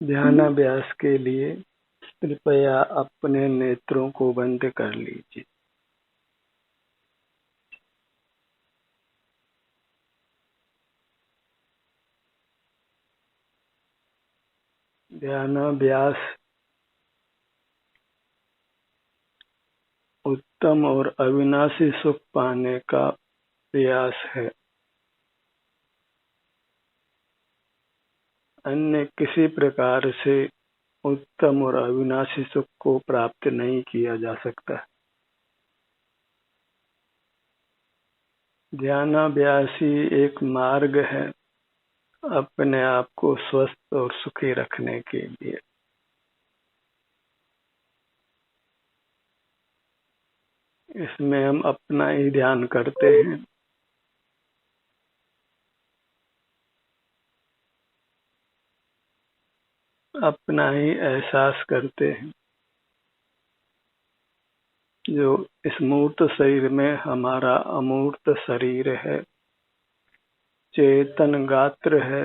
ध्यानाभ्यास के लिए कृपया अपने नेत्रों को बंद कर लीजिए। ध्यानाभ्यास उत्तम और अविनाशी सुख पाने का प्रयास है। अन्य किसी प्रकार से उत्तम और अविनाशी सुख को प्राप्त नहीं किया जा सकता। ध्यानाभ्यास ही एक मार्ग है अपने आप को स्वस्थ और सुखी रखने के लिए। इसमें हम अपना ही ध्यान करते हैं। अपना ही एहसास करते हैं। जो इस मूर्त शरीर में हमारा अमूर्त शरीर है, चेतन गात्र है,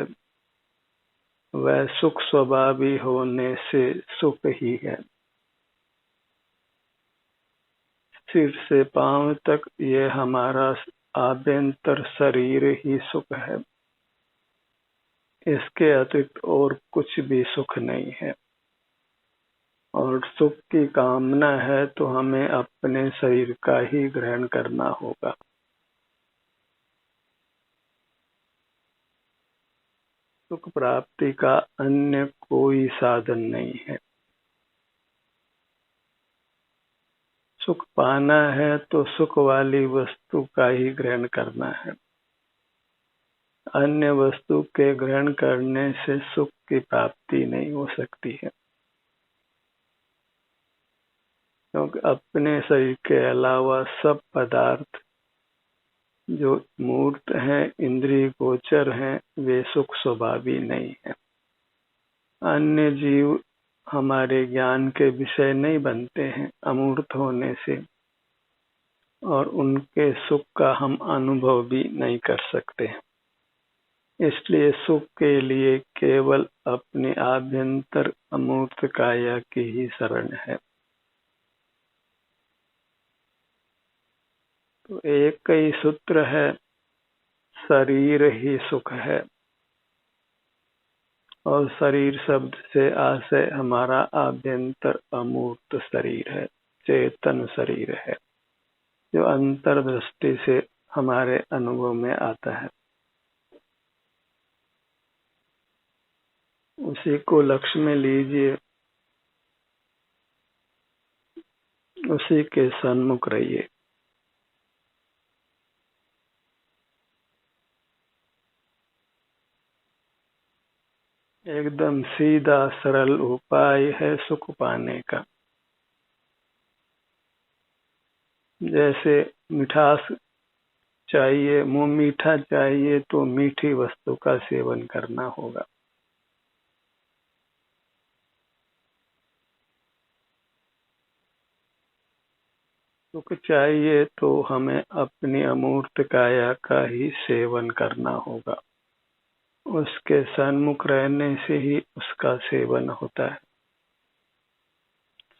वह सुख स्वभावी होने से सुख ही है। सिर से पांव तक ये हमारा आभ्यंतर शरीर ही सुख है। इसके अतिरिक्त और कुछ भी सुख नहीं है। और सुख की कामना है तो हमें अपने शरीर का ही ग्रहण करना होगा। सुख प्राप्ति का अन्य कोई साधन नहीं है। सुख पाना है तो सुख वाली वस्तु का ही ग्रहण करना है। अन्य वस्तु के ग्रहण करने से सुख की प्राप्ति नहीं हो सकती है। क्योंकि अपने शरीर के अलावा सब पदार्थ जो मूर्त हैं, इंद्रिय गोचर हैं, वे सुख स्वभावी नहीं है। अन्य जीव हमारे ज्ञान के विषय नहीं बनते हैं अमूर्त होने से, और उनके सुख का हम अनुभव भी नहीं कर सकते। इसलिए सुख के लिए केवल अपने आभ्यंतर अमूर्त काया की ही शरण है। तो एक ही सूत्र है, शरीर ही सुख है। और शरीर शब्द से आशय हमारा आभ्यंतर अमूर्त शरीर है, चेतन शरीर है, जो अंतर्दृष्टि से हमारे अनुभव में आता है। उसी को लक्ष्य में लीजिए, उसी के सन्मुख रहिए। एकदम सीधा सरल उपाय है सुख पाने का। जैसे मिठास चाहिए, मुंह मीठा चाहिए तो मीठी वस्तु का सेवन करना होगा। सुख चाहिए तो हमें अपनी अमूर्त काया का ही सेवन करना होगा। उसके सन्मुख रहने से ही उसका सेवन होता है।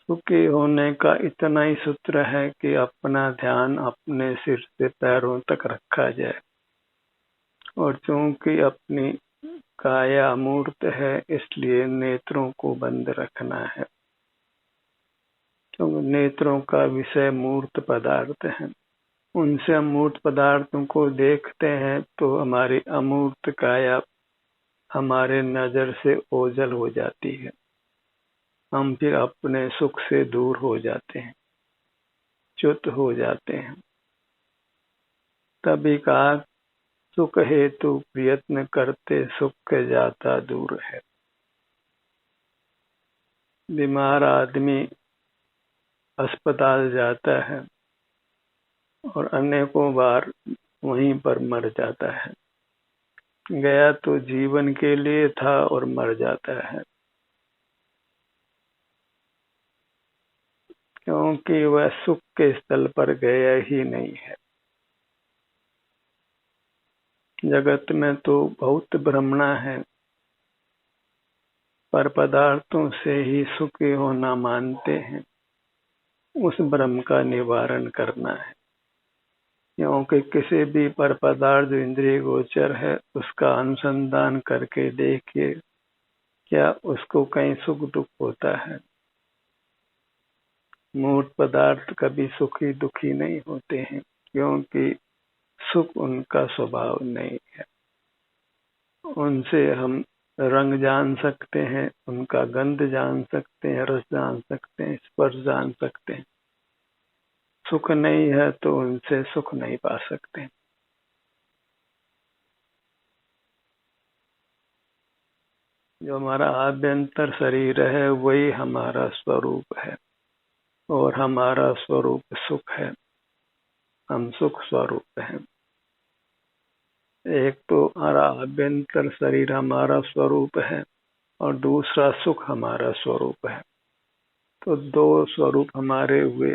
सुखी होने का इतना ही सूत्र है कि अपना ध्यान अपने सिर से पैरों तक रखा जाए। और चूंकि अपनी काया अमूर्त है, इसलिए नेत्रों को बंद रखना है। क्योंकि नेत्रों का विषय मूर्त पदार्थ है। उनसे हम मूर्त पदार्थों को देखते हैं तो हमारी अमूर्त काया हमारे नजर से ओझल हो जाती है। हम फिर अपने सुख से दूर हो जाते हैं, च्युत हो जाते हैं। तभी कहा, सुख हेतु प्रयत्न करते सुख जाता दूर है। बीमार आदमी अस्पताल जाता है और अनेकों बार वहीं पर मर जाता है। गया तो जीवन के लिए था और मर जाता है, क्योंकि वह सुख के स्थल पर गया ही नहीं है। जगत में तो बहुत भ्रमणा है, पर पदार्थों से ही सुखी होना मानते हैं, उस भ्रम का निवारण करना है। क्योंकि किसी भी पर पदार्थ जो इंद्रिय गोचर है उसका अनुसंधान करके देखिए, क्या उसको कहीं सुख दुख होता है? मूर्त पदार्थ कभी सुखी दुखी नहीं होते हैं, क्योंकि सुख उनका स्वभाव नहीं है। उनसे हम रंग जान सकते हैं, उनका गंध जान सकते हैं, रस जान सकते हैं, स्पर्श जान सकते हैं। सुख नहीं है तो उनसे सुख नहीं पा सकते। जो हमारा आभ्यंतर शरीर है वही हमारा स्वरूप है, और हमारा स्वरूप सुख है। हम सुख स्वरूप हैं। एक तो हमारा आभ्यंतर शरीर हमारा स्वरूप है और दूसरा सुख हमारा स्वरूप है। तो दो स्वरूप हमारे हुए।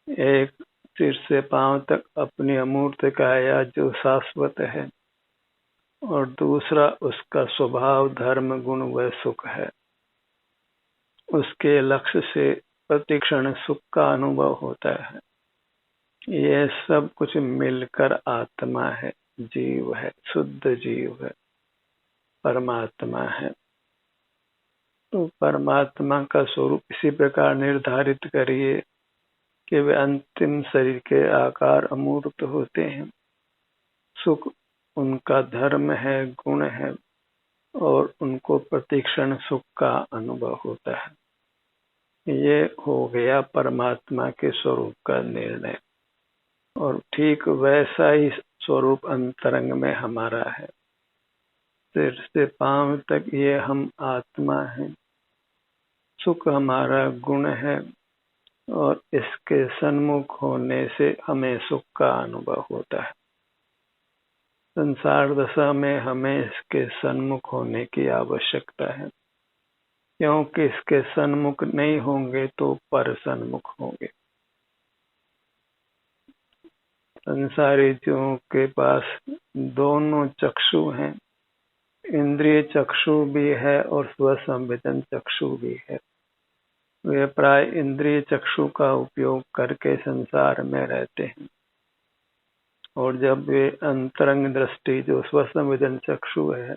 एक सिर से पांव तक अपनी अमूर्त काया जो शाश्वत है, और दूसरा उसका स्वभाव धर्म गुण व सुख है। उसके लक्ष्य से प्रतिक्षण सुख का अनुभव होता है। यह सब कुछ मिलकर आत्मा है, जीव है, शुद्ध जीव है, परमात्मा है। तो परमात्मा का स्वरूप इसी प्रकार निर्धारित करिए कि वे अंतिम शरीर के आकार अमूर्त होते हैं। सुख उनका धर्म है, गुण है, और उनको प्रतिक्षण सुख का अनुभव होता है। ये हो गया परमात्मा के स्वरूप का निर्णय। और ठीक वैसा ही स्वरूप अंतरंग में हमारा है। सिर से पांव तक ये हम आत्मा हैं। सुख हमारा गुण है, और इसके सन्मुख होने से हमें सुख का अनुभव होता है। संसार दशा में हमें इसके सन्मुख होने की आवश्यकता है, क्योंकि इसके सन्मुख नहीं होंगे तो पर सन्मुख होंगे। संसारियों के पास दोनों चक्षु हैं, इंद्रिय चक्षु भी है और स्वसंवेदन चक्षु भी है। वे प्राय इंद्रिय चक्षु का उपयोग करके संसार में रहते हैं, और जब वे अंतरंग दृष्टि जो स्वसंवेदन चक्षु है,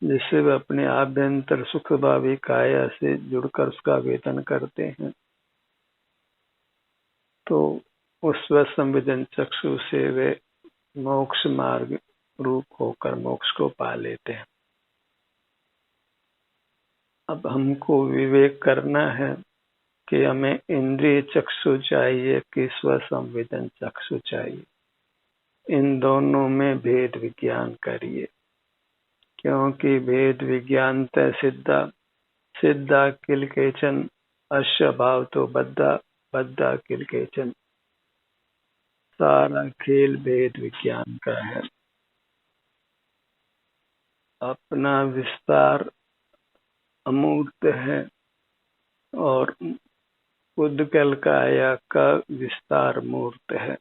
जिससे वे अपने आभ्यंतर सुख भावी काया से जुड़कर उसका वेदन करते हैं, तो उस स्वसंवेदन चक्षु से वे मोक्ष मार्ग रूप होकर मोक्ष को पा लेते हैं। अब हमको विवेक करना है कि हमें इंद्रिय चक्षु चाहिए कि स्वसंवेदन चक्षु चाहिए। इन दोनों में भेद विज्ञान करिए, क्योंकि भेद विज्ञान तय सिद्धा सिद्धा किल केचन अश्य भाव तो बद्धा बद्धा किल केचन। सारा खेल भेद विज्ञान का है। अपना विस्तार अमूर्त है, और उद्गल काया का विस्तार मूर्त है।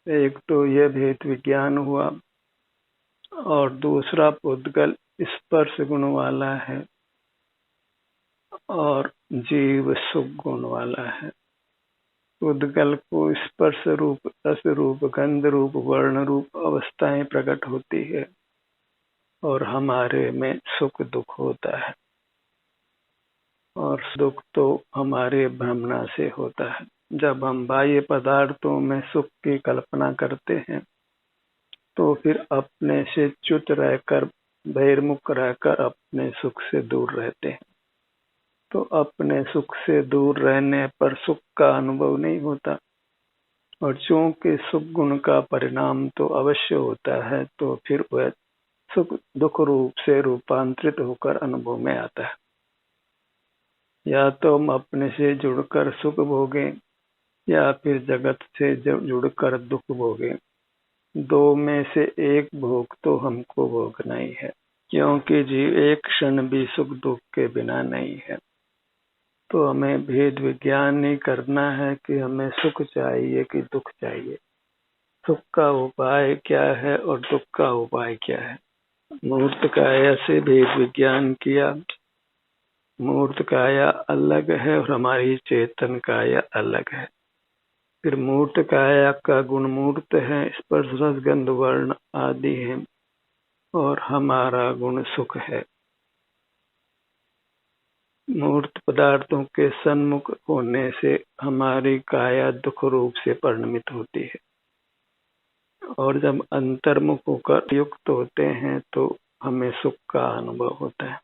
एक तो यह भेद विज्ञान हुआ, और दूसरा उद्गल स्पर्श गुण वाला है और जीव सुख गुण वाला है। उद्गल को स्पर्श रूप, रस रूप, गंध रूप, वर्ण रूप अवस्थाएं प्रकट होती है, और हमारे में सुख दुख होता है। और दुख तो हमारे भ्रमणा से होता है। जब हम बाह्य पदार्थों में सुख की कल्पना करते हैं, तो फिर अपने से च्युत रहकर, बहिर्मुख रहकर अपने सुख से दूर रहते हैं। तो अपने सुख से दूर रहने पर सुख का अनुभव नहीं होता, और चूंकि सुख गुण का परिणाम तो अवश्य होता है, तो फिर वह सुख दुख रूप से रूपांतरित होकर अनुभव में आता है। या तो हम अपने से जुड़कर सुख भोगें, या फिर जगत से जुड़कर दुख भोगें। दो में से एक भोग तो हमको भोगना ही है, क्योंकि जीव एक क्षण भी सुख दुख के बिना नहीं है। तो हमें भेद विज्ञान नहीं करना है कि हमें सुख चाहिए कि दुख चाहिए, सुख का उपाय क्या है और दुख का उपाय क्या है। मूर्त काया से भेद विज्ञान किया, मूर्त काया अलग है और हमारी चेतन काया अलग है। फिर मूर्त काया का गुण मूर्त है, स्पर्श रस गंध वर्ण आदि है, और हमारा गुण सुख है। मूर्त पदार्थों के सन्मुख होने से हमारी काया दुख रूप से परिणमित होती है, और जब अंतर्मुख होकर युक्त होते हैं तो हमें सुख का अनुभव होता है।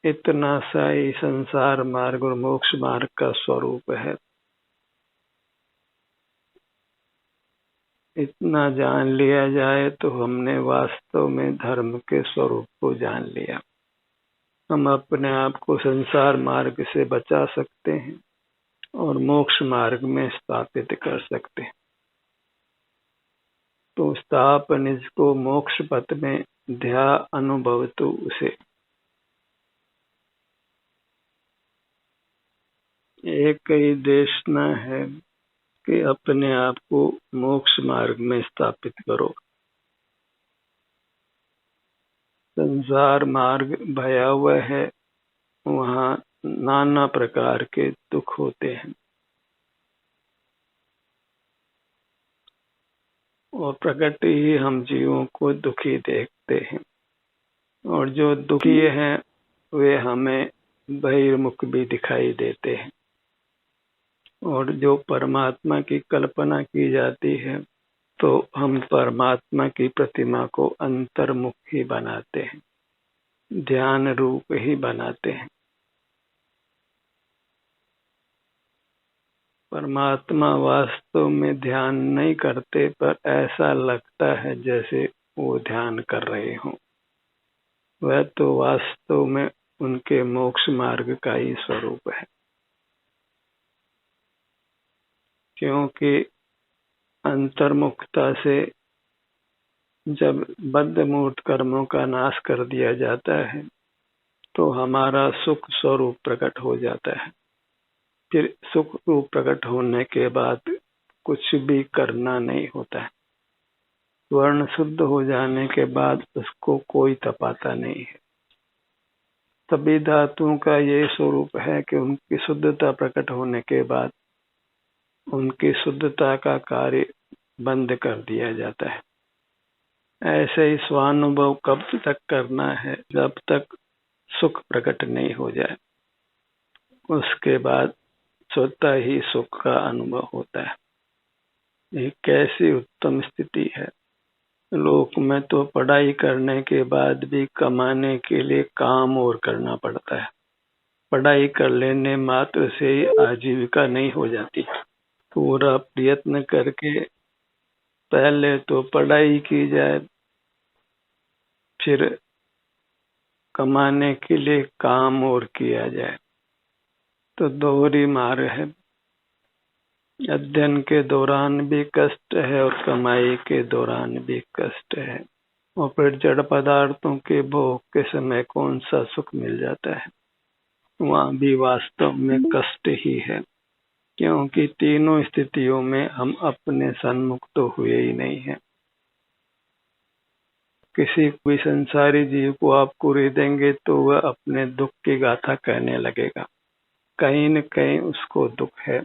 इतना सा ही संसार मार्ग और मोक्ष मार्ग का स्वरूप है। इतना जान लिया जाए तो हमने वास्तव में धर्म के स्वरूप को जान लिया। हम अपने आप को संसार मार्ग से बचा सकते हैं और मोक्ष मार्ग में स्थापित कर सकते हैं। तो स्थापन इसको मोक्ष पथ में ध्या अनुभव तो उसे एक ही देशना है कि अपने आप को मोक्ष मार्ग में स्थापित करो। संसार मार्ग भयावह है, वहाँ नाना प्रकार के दुख होते हैं और प्रकृति ही हम जीवों को दुखी देखते हैं, और जो दुखी हैं वे हमें बहिर्मुख भी दिखाई देते हैं। और जो परमात्मा की कल्पना की जाती है तो हम परमात्मा की प्रतिमा को अंतर्मुख ही बनाते हैं, ध्यान रूप ही बनाते हैं। परमात्मा वास्तव में ध्यान नहीं करते, पर ऐसा लगता है जैसे वो ध्यान कर रहे हों। वह तो वास्तव में उनके मोक्ष मार्ग का ही स्वरूप है, क्योंकि अंतर्मुखता से जब बद्ध मूर्त कर्मों का नाश कर दिया जाता है तो हमारा सुख स्वरूप प्रकट हो जाता है। फिर सुख रूप प्रकट होने के बाद कुछ भी करना नहीं होता है। वर्ण शुद्ध हो जाने के बाद उसको कोई तपाता नहीं है। सभी धातुओं का ये स्वरूप है कि उनकी शुद्धता प्रकट होने के बाद उनकी शुद्धता का कार्य बंद कर दिया जाता है। ऐसे ही स्वानुभव कब तक करना है? जब तक सुख प्रकट नहीं हो जाए, उसके बाद स्वतः ही सुख का अनुभव होता है। ये कैसी उत्तम स्थिति है। लोक में तो पढ़ाई करने के बाद भी कमाने के लिए काम और करना पड़ता है। पढ़ाई कर लेने मात्र से ही आजीविका नहीं हो जाती। पूरा प्रयत्न करके पहले तो पढ़ाई की जाए, फिर कमाने के लिए काम और किया जाए, तो दोहरी मार है। अध्ययन के दौरान भी कष्ट है और कमाई के दौरान भी कष्ट है, और फिर जड़ पदार्थों के भोग के समय कौन सा सुख मिल जाता है? वहाँ भी वास्तव में कष्ट ही है, क्योंकि तीनों स्थितियों में हम अपने सन्मुख तो हुए ही नहीं है। किसी भी संसारी जीव को आप कुरी देंगे तो वह अपने दुख की गाथा कहने लगेगा, कहीं न कहीं उसको दुख है।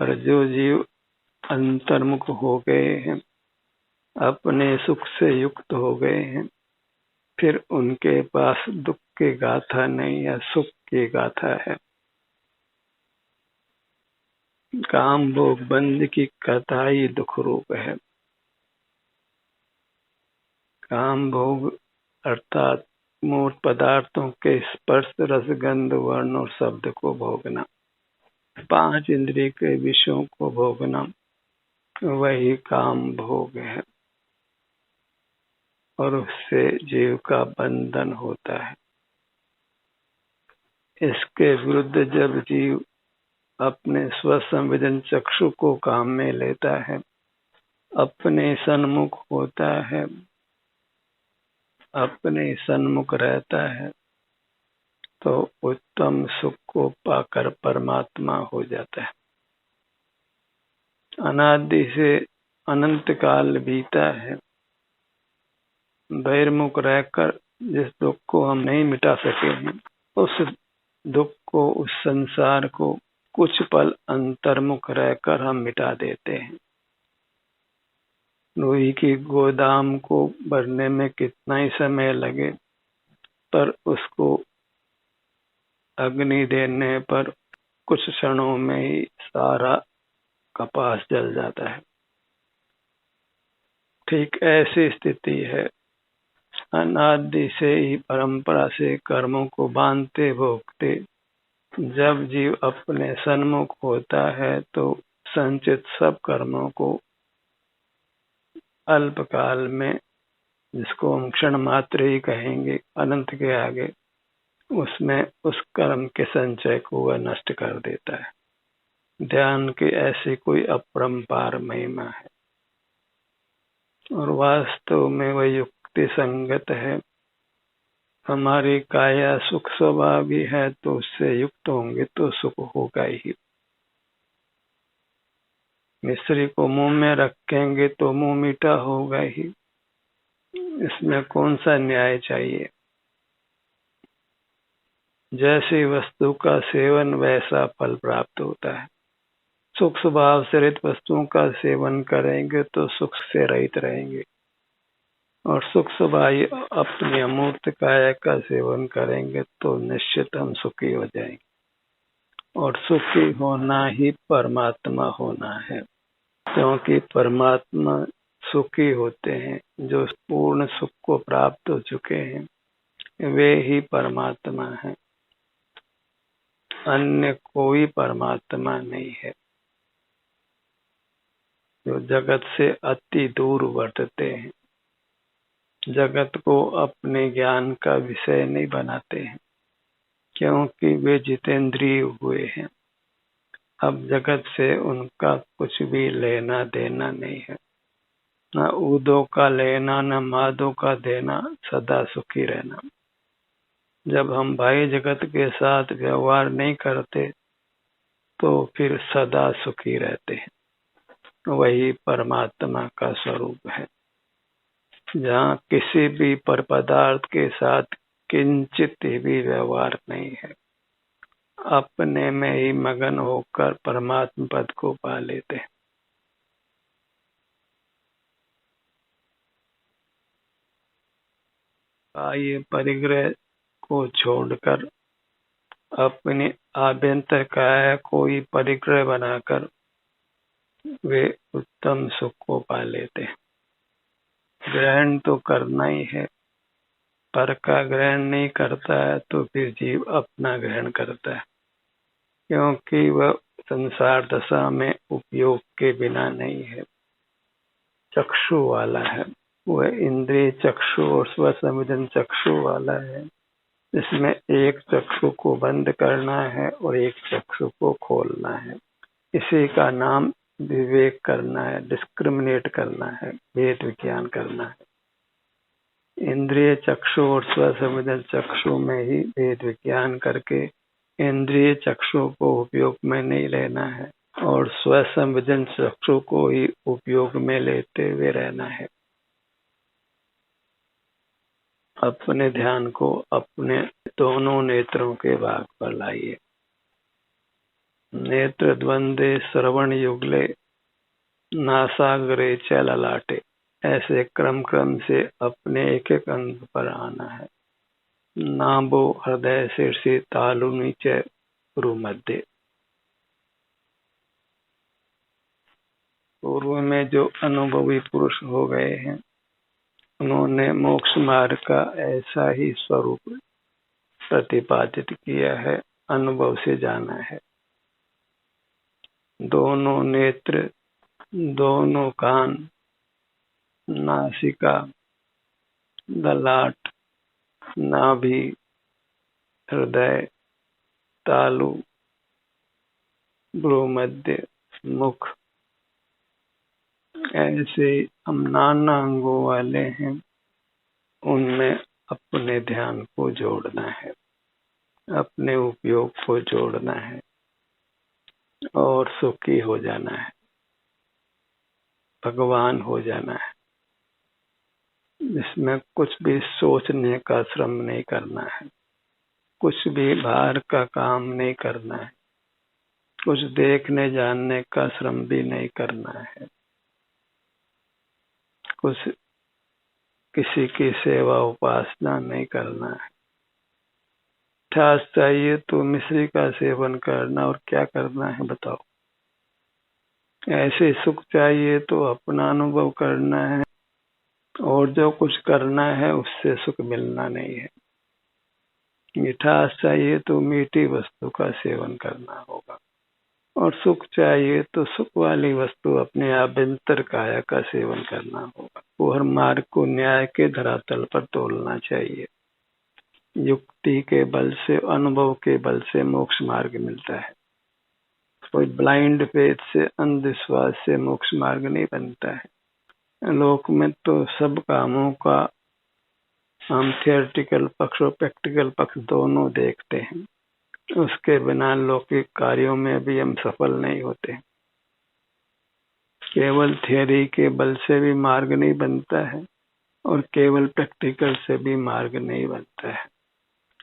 पर जो जीव अंतर्मुख हो गए हैं, अपने सुख से युक्त हो गए हैं, फिर उनके पास दुख की गाथा नहीं है, सुख की गाथा है। काम भोग बंद की कथा ही दुख रूप है। काम भोग अर्थात मूर्त पदार्थों के स्पर्श रस गंध वर्ण और शब्द को भोगना, 5 इंद्रिय के विषयों को भोगना, वही काम भोग है, और उससे जीव का बंधन होता है। इसके विरुद्ध जब जीव अपने स्वसंवेदन चक्षु को काम में लेता है, अपने सन्मुख होता है, अपने सन्मुख रहता है, तो उत्तम सुख को पाकर परमात्मा हो जाता है। अनादि से अनंत काल बीता है, बहिर्मुख रहकर जिस दुख को हम नहीं मिटा सके हैं, उस दुख को, उस संसार को कुछ पल अंतर्मुख रहकर हम मिटा देते हैं। लोहे की गोदाम को भरने में कितना ही समय लगे, पर उसको अग्नि देने पर कुछ क्षणों में ही सारा कपास जल जाता है। ठीक ऐसी स्थिति है। अनादि से ही परंपरा से कर्मों को बांधते भोगते जब जीव अपने सन्मुख होता है तो संचित सब कर्मों को अल्पकाल में, जिसको हम क्षण मात्र ही कहेंगे अनंत के आगे, उसमें उस कर्म के संचय को वह नष्ट कर देता है। ध्यान की ऐसी कोई अपरंपार महिमा है और वास्तव में वह युक्ति संगत है। हमारी काया सुख स्वभावी है तो उससे युक्त होंगे तो सुख होगा ही। मिश्री को मुंह में रखेंगे तो मुंह मीठा होगा ही। इसमें कौन सा न्याय चाहिए? जैसी वस्तु का सेवन वैसा फल प्राप्त होता है। सुख स्वभाव से रहित वस्तुओं का सेवन करेंगे तो सुख से रहित रहेंगे और सुख स्वभाव अपनी अमूर्त काया का सेवन करेंगे तो निश्चित हम सुखी हो जाएंगे। और सुखी होना ही परमात्मा होना है, क्योंकि परमात्मा सुखी होते हैं। जो पूर्ण सुख को प्राप्त हो चुके हैं वे ही परमात्मा हैं, अन्य कोई परमात्मा नहीं है। जो जगत से अति दूर वर्तते हैं, जगत को अपने ज्ञान का विषय नहीं बनाते हैं, क्योंकि वे जितेंद्रिय हुए हैं। अब जगत से उनका कुछ भी लेना देना नहीं है, न ऊदों का लेना न मादों का देना, सदा सुखी रहना। जब हम भाई जगत के साथ व्यवहार नहीं करते तो फिर सदा सुखी रहते हैं। वही परमात्मा का स्वरूप है, जहाँ किसी भी पर पदार्थ के साथ किंचित भी व्यवहार नहीं है, अपने में ही मगन होकर परमात्मा पद को पा लेते हैं। ये परिग्रह को छोड़कर अपने आभ्यंतर काया को ही परिग्रह बनाकर वे उत्तम सुख को पा लेते हैं। ग्रहण तो करना ही है, पर का ग्रहण नहीं करता है तो फिर जीव अपना ग्रहण करता है, क्योंकि वह संसार दशा में उपयोग के बिना नहीं है। चक्षु वाला है, वह इंद्रिय चक्षु और स्वसंवेदन चक्षु वाला है, इसमें एक चक्षु को बंद करना है और एक चक्षु को खोलना है। इसी का नाम विवेक करना है, डिस्क्रिमिनेट करना है, भेद विज्ञान करना है। इंद्रिय चक्षु और स्वसंवेदन चक्षु में ही भेद विज्ञान करके इंद्रिय चक्षु को उपयोग में नहीं लेना है और स्वसंवेदन चक्षु को ही उपयोग में लेते हुए रहना है। अपने ध्यान को अपने दोनों नेत्रों के भाग पर लाइए। नेत्र द्वंद्वे श्रवण युगले नासाग्रे च ललाटे, ऐसे क्रम क्रम से अपने एक एक अंग पर आना है। नाभो हृदय शीर्षि तालु नीचे गुरु मध्य। पूर्व में जो अनुभवी पुरुष हो गए हैं उन्होंने मोक्ष मार्ग का ऐसा ही स्वरूप प्रतिपादित किया है, अनुभव से जाना है। दोनों नेत्र, दोनों कान, नासिका, ललाट, नाभि, हृदय, तालु, भ्रूमध्य, मुख, ऐसे हम नाना अंगों वाले हैं। उनमें अपने ध्यान को जोड़ना है, अपने उपयोग को जोड़ना है और सुखी हो जाना है, भगवान हो जाना है। जिसमें कुछ भी सोचने का श्रम नहीं करना है, कुछ भी बाहर का काम नहीं करना है, कुछ देखने जानने का श्रम भी नहीं करना है, कुछ किसी की सेवा उपासना नहीं करना है। मिठास चाहिए तो मिश्री का सेवन करना, और क्या करना है बताओ। ऐसे सुख चाहिए तो अपना अनुभव करना है, और जो कुछ करना है उससे सुख मिलना नहीं है। मिठास चाहिए तो मीठी वस्तु का सेवन करना होगा, और सुख चाहिए तो सुख वाली वस्तु अपने आभ्यंतर काया का सेवन करना होगा। वो हर मार्ग को न्याय के धरातल पर तोलना चाहिए। युक्ति के बल से, अनुभव के बल से मोक्ष मार्ग मिलता है। कोई ब्लाइंड फेथ से, अंधविश्वास से मोक्ष मार्ग नहीं बनता है। लोक में तो सब कामों का हम थियोरेटिकल पक्ष और प्रैक्टिकल पक्ष दोनों देखते हैं। उसके बिना लौकिक कार्यों में भी हम सफल नहीं होते। केवल थियरी के बल से भी मार्ग नहीं बनता है, और केवल प्रैक्टिकल से भी मार्ग नहीं बनता है।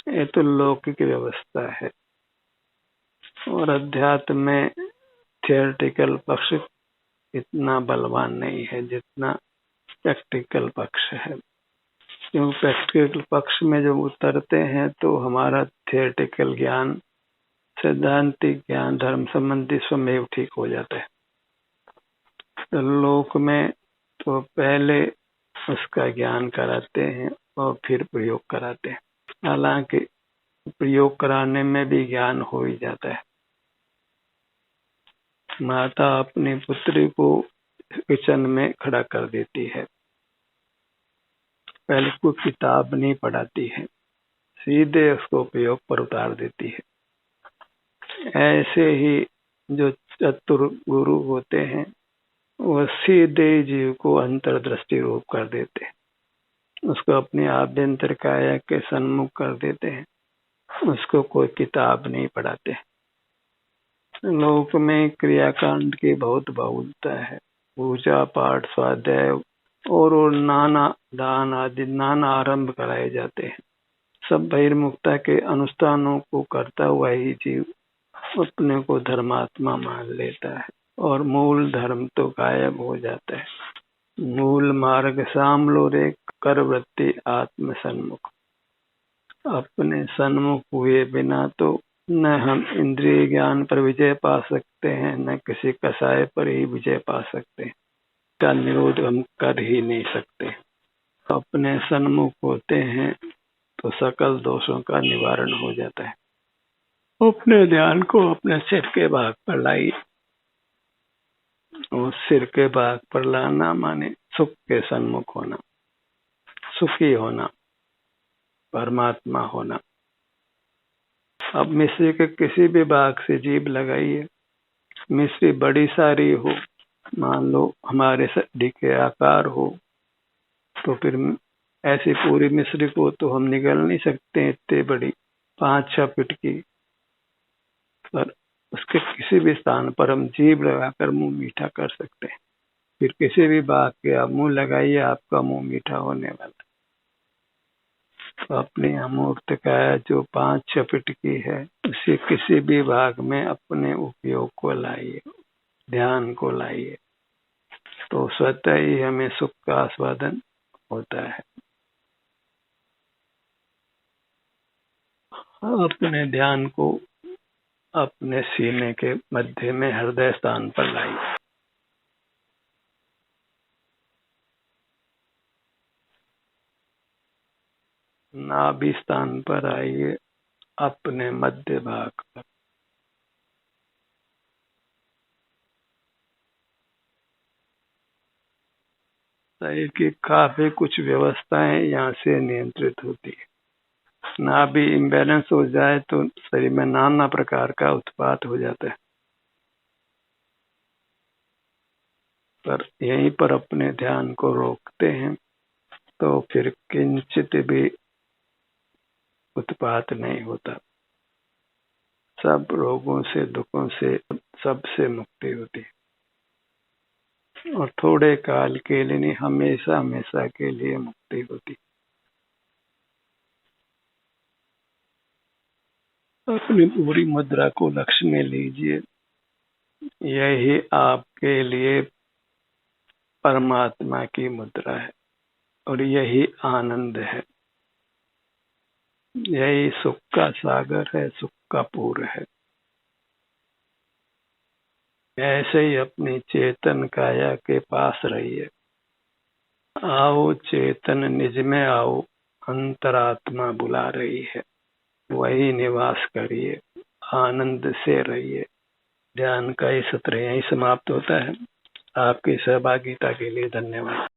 ये तो लौकिक व्यवस्था है। और अध्यात्म में थियोरेटिकल पक्ष इतना बलवान नहीं है जितना प्रैक्टिकल पक्ष है। क्योंकि प्रैक्टिकल पक्ष में जब उतरते हैं तो हमारा थियोरेटिकल ज्ञान, सैद्धांतिक ज्ञान, धर्म संबंधी स्वमेव ठीक हो जाता है। तो लोक में तो पहले उसका ज्ञान कराते हैं और फिर प्रयोग कराते हैं। हालांकि प्रयोग कराने में भी ज्ञान हो ही जाता है। माता अपनी पुत्री को किचन में खड़ा कर देती है, पहले कोई किताब नहीं पढ़ाती है, सीधे उसको प्रयोग पर उतार देती है। ऐसे ही जो चतुर गुरु होते हैं वह सीधे जीव को अंतर्दृष्टि रूप कर देते हैं, उसको अपने आभ्यंतर काया के सन्मुख कर देते हैं। उसको कोई किताब नहीं पढ़ाते। लोक में क्रियाकांड की बहुत बहुलता है। पूजा पाठ, स्वाध्याय और नाना दान आदि नाना आरंभ कराए जाते हैं। सब बहिर्मुखता के अनुष्ठानों को करता हुआ ही जीव अपने को धर्मात्मा मान लेता है, और मूल धर्म तो गायब हो जाता है। मूल मार्ग सामलो रे कर वृत्ति आत्म सन्मुख। अपने सन्मुख हुए बिना तो न हम इंद्रिय ज्ञान पर विजय पा सकते हैं, न किसी कसाय पर ही विजय पा सकते हैं। का निरोध हम कर ही नहीं सकते। अपने सन्मुख होते हैं तो सकल दोषों का निवारण हो जाता है। अपने ध्यान को अपने सिर के भाग पर लाइए, और सिर के भाग पर लाना माने सुख के सन्मुख होना, सुखी होना, परमात्मा होना। अब मिश्री के किसी भी भाग से जीभ लगाइए, मिश्री बड़ी सारी हो, मान लो हमारे सड्डी के आकार हो, तो फिर ऐसी पूरी मिश्री को तो हम निगल नहीं सकते, इतनी बड़ी 5-6 फीट की। पर उसके किसी भी स्थान पर हम जीभ लगाकर मुंह मीठा कर सकते हैं। फिर किसी भी भाग के आप मुंह लगाइए, आपका मुंह मीठा होने वाला। तो अपनी अमूर्त काया जो 5-6 फीट की है, उसे किसी भी भाग में अपने उपयोग को लाइए, ध्यान को लाइए, तो स्वतः ही हमें सुख का आस्वादन होता है। अपने ध्यान को अपने सीने के मध्य में हृदय स्थान पर लाइए। नाभि स्थान पर आइए, अपने मध्य भाग पर। शरीर की काफी कुछ व्यवस्थाएं यहाँ से नियंत्रित होती है। नाभि इम्बैलेंस हो जाए तो शरीर में नाना प्रकार का उत्पात हो जाता है। पर यहीं पर अपने ध्यान को रोकते हैं तो फिर किंचित भी उत्पात नहीं होता। सब रोगों से, दुखों से, सबसे मुक्ति होती है। और थोड़े काल के लिए नहीं, हमेशा हमेशा के लिए मुक्ति होती। अपनी पूरी मुद्रा को लक्ष्य में लीजिए। यही आपके लिए परमात्मा की मुद्रा है और यही आनंद है, यही सुख का सागर है, सुख का पूर है। ऐसे ही अपनी चेतन काया के पास रहिए। आओ चेतन निज में आओ, अंतरात्मा बुला रही है, वही निवास करिए, आनंद से रहिए। ध्यान का ये सत्र यहीं समाप्त होता है। आपकी सहभागिता के लिए धन्यवाद।